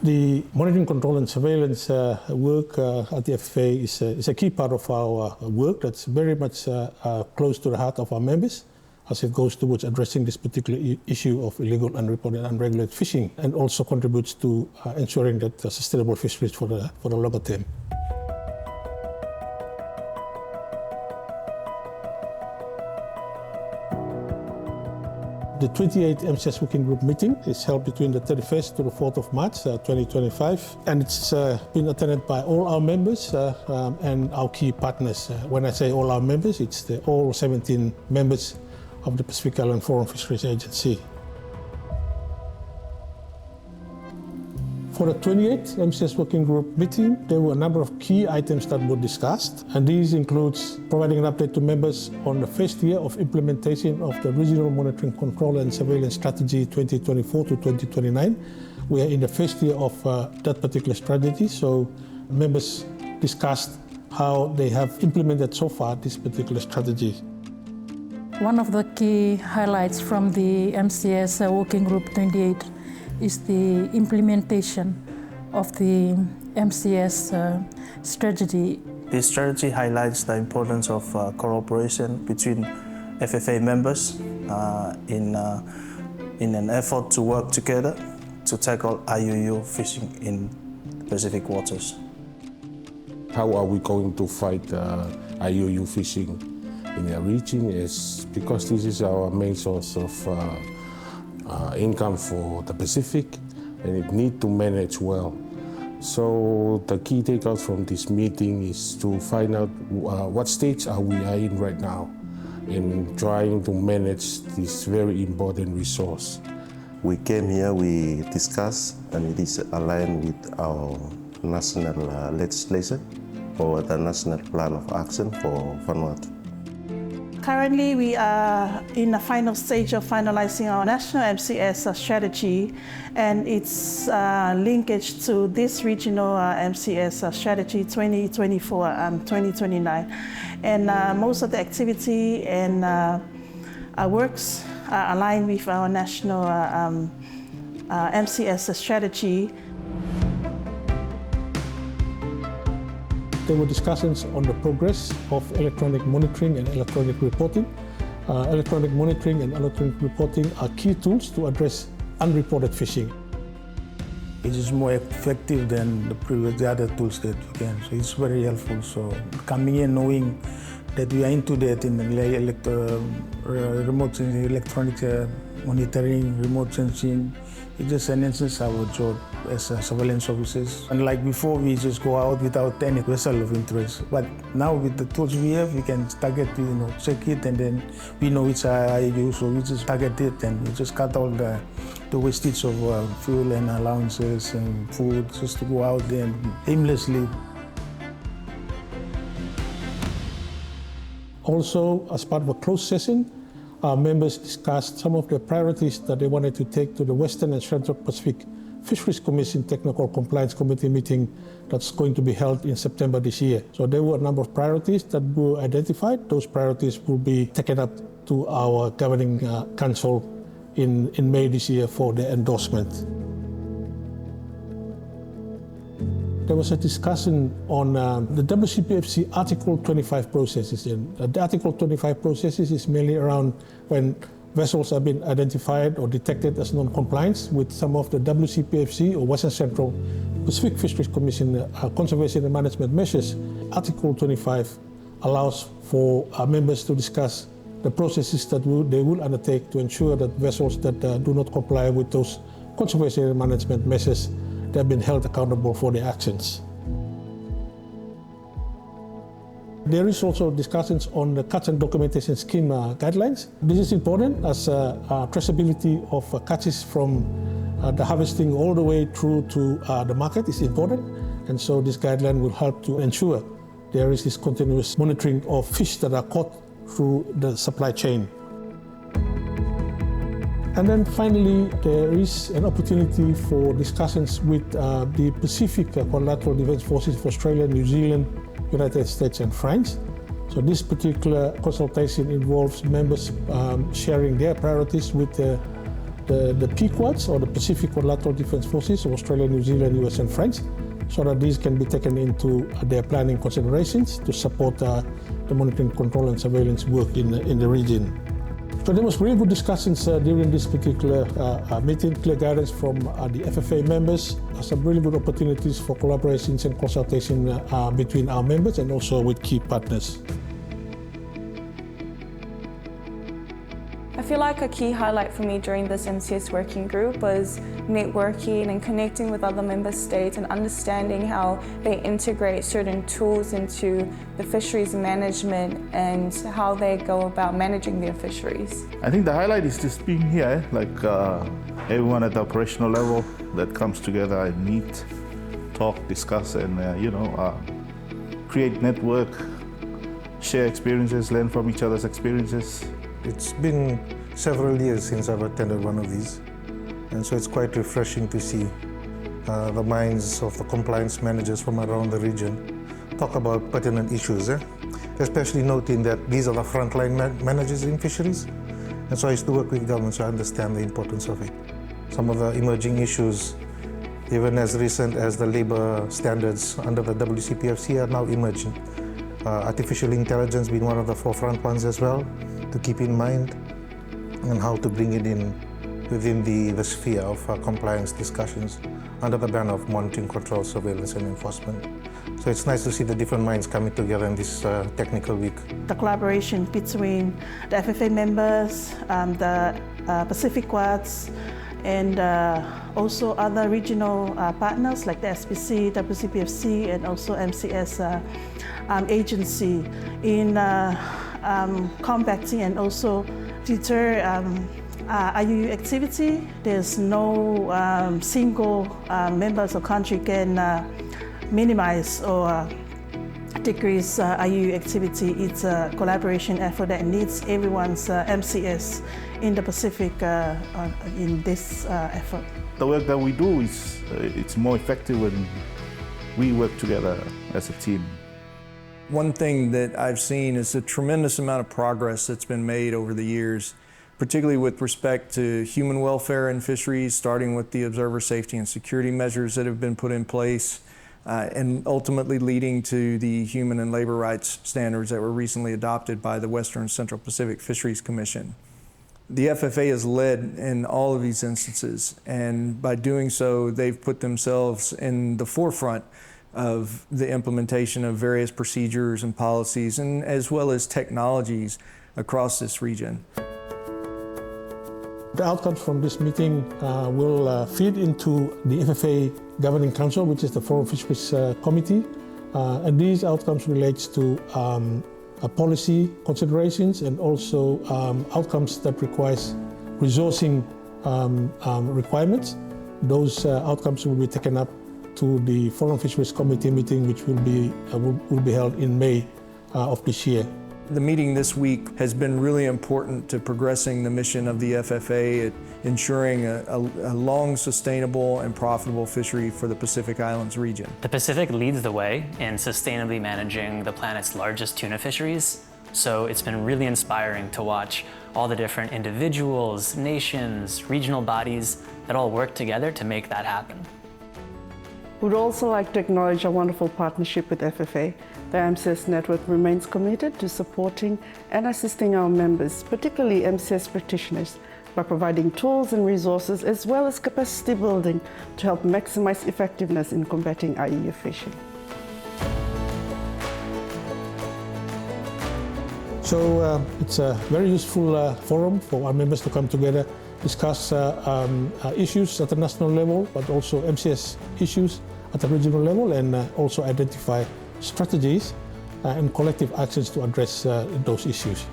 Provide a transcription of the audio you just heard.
The monitoring, control and surveillance work at the FFA is a key part of our work that's very much close to the heart of our members, as it goes towards addressing this particular issue of illegal, unreported, unregulated fishing, and also contributes to ensuring that sustainable fisheries for the longer term. The 28th MCS Working Group meeting is held between the 31st to the 4th of March 2025, and it's been attended by all our members and our key partners. When I say all our members, it's all 17 members of the Pacific Island Foreign Fisheries Agency. For the 28th MCS Working Group meeting, there were a number of key items that were discussed, and these includes providing an update to members on the first year of implementation of the Regional Monitoring, Control and Surveillance Strategy 2024 to 2029. We are in the first year of that particular strategy, so members discussed how they have implemented so far this particular strategy. One of the key highlights from the MCS Working Group 28 is the implementation of the MCS strategy. This strategy highlights the importance of cooperation between FFA members in an effort to work together to tackle IUU fishing in the Pacific waters. How are we going to fight IUU fishing in the region? Is because this is our main source of income for the Pacific, and it needs to manage well. So the key takeout from this meeting is to find out what stage we are in right now in trying to manage this very important resource. We came here, we discussed, and it is aligned with our national legislation or the National Plan of Action for Vanuatu. Currently, we are in the final stage of finalizing our national MCS strategy and its linkage to this regional MCS strategy 2024 and 2029. And most of the activity and our works are aligned with our national MCS strategy. There were discussions on the progress of electronic monitoring and electronic reporting. Electronic monitoring and electronic reporting are key tools to address unreported fishing. It is more effective than the other tools that we can, so it's very helpful. So coming in knowing that we are into that in the remote sensing, electronic monitoring, remote sensing, it just enhances our job as surveillance officers. Unlike before, we just go out without any vessel of interest. But now with the tools we have, we can target, check it, and then we know which IUU, so we just target it and we just cut all the wastage of fuel and allowances and food just to go out there aimlessly. Also, as part of a closed session, our members discussed some of the priorities that they wanted to take to the Western and Central Pacific Fisheries Commission Technical Compliance Committee meeting that's going to be held in September this year. So there were a number of priorities that were identified. Those priorities will be taken up to our governing council in May this year for their endorsement. There was a discussion on the WCPFC Article 25 processes. And the Article 25 processes is mainly around when vessels have been identified or detected as non-compliance with some of the WCPFC or Western Central Pacific Fisheries Commission conservation and management measures. Article 25 allows for our members to discuss the processes that they will undertake to ensure that vessels that do not comply with those conservation and management measures, they have been held accountable for their actions. There is also discussions on the catch and documentation scheme guidelines. This is important as traceability of catches from the harvesting all the way through to the market is important. And so this guideline will help to ensure there is this continuous monitoring of fish that are caught through the supply chain. And then finally, there is an opportunity for discussions with the Pacific Quadrilateral Defence Forces of Australia, New Zealand, United States and France. So this particular consultation involves members sharing their priorities with the the PQUADs, or the Pacific Quadrilateral Defence Forces of Australia, New Zealand, US and France, so that these can be taken into their planning considerations to support the monitoring, control and surveillance work in the region. So there was really good discussions during this particular meeting, clear guidance from the FFA members, some really good opportunities for collaborations and consultation between our members and also with key partners. I feel like a key highlight for me during this MCS working group was networking and connecting with other member states and understanding how they integrate certain tools into the fisheries management and how they go about managing their fisheries. I think the highlight is just being here, like everyone at the operational level that comes together and meet, talk, discuss and create network, share experiences, learn from each other's experiences. It's been several years since I've attended one of these, and so it's quite refreshing to see the minds of the compliance managers from around the region talk about pertinent issues, especially noting that these are the frontline managers in fisheries, and so I used to work with government, so I understand the importance of it. Some of the emerging issues, even as recent as the labour standards under the WCPFC, are now emerging. Artificial intelligence being one of the forefront ones as well, to keep in mind, and how to bring it in within the sphere of compliance discussions under the banner of monitoring, control, surveillance and enforcement. So it's nice to see the different minds coming together in this technical week. The collaboration between the FFA members, the Pacific Quads, and also other regional partners like the SPC, WCPFC, and also MCS agency in combating and also deter IUU activity. There's no single members or country can minimize or decrease IUU activity. It's a collaboration effort that needs everyone's MCS in the Pacific in this effort. The work that we do it's more effective when we work together as a team. One thing that I've seen is a tremendous amount of progress that's been made over the years, particularly with respect to human welfare in fisheries, starting with the observer safety and security measures that have been put in place, and ultimately leading to the human and labor rights standards that were recently adopted by the Western Central Pacific Fisheries Commission. The FFA has led in all of these instances, and by doing so, they've put themselves in the forefront of the implementation of various procedures and policies, and as well as technologies across this region. The outcomes from this meeting will feed into the FFA Governing Council, which is the Foreign Fisheries Committee, and these outcomes relates to policy considerations and also outcomes that requires resourcing requirements. Those outcomes will be taken up to the Foreign Fisheries Committee meeting, which will be held in May of this year. The meeting this week has been really important to progressing the mission of the FFA at ensuring a long, sustainable and profitable fishery for the Pacific Islands region. The Pacific leads the way in sustainably managing the planet's largest tuna fisheries, so it's been really inspiring to watch all the different individuals, nations, regional bodies that all work together to make that happen. We'd also like to acknowledge our wonderful partnership with FFA. The MCS network remains committed to supporting and assisting our members, particularly MCS practitioners, by providing tools and resources as well as capacity building to help maximize effectiveness in combating IUU fishing. So it's a very useful forum for our members to come together, discuss issues at the national level, but also MCS issues at the regional level, and also identify strategies and collective actions to address those issues.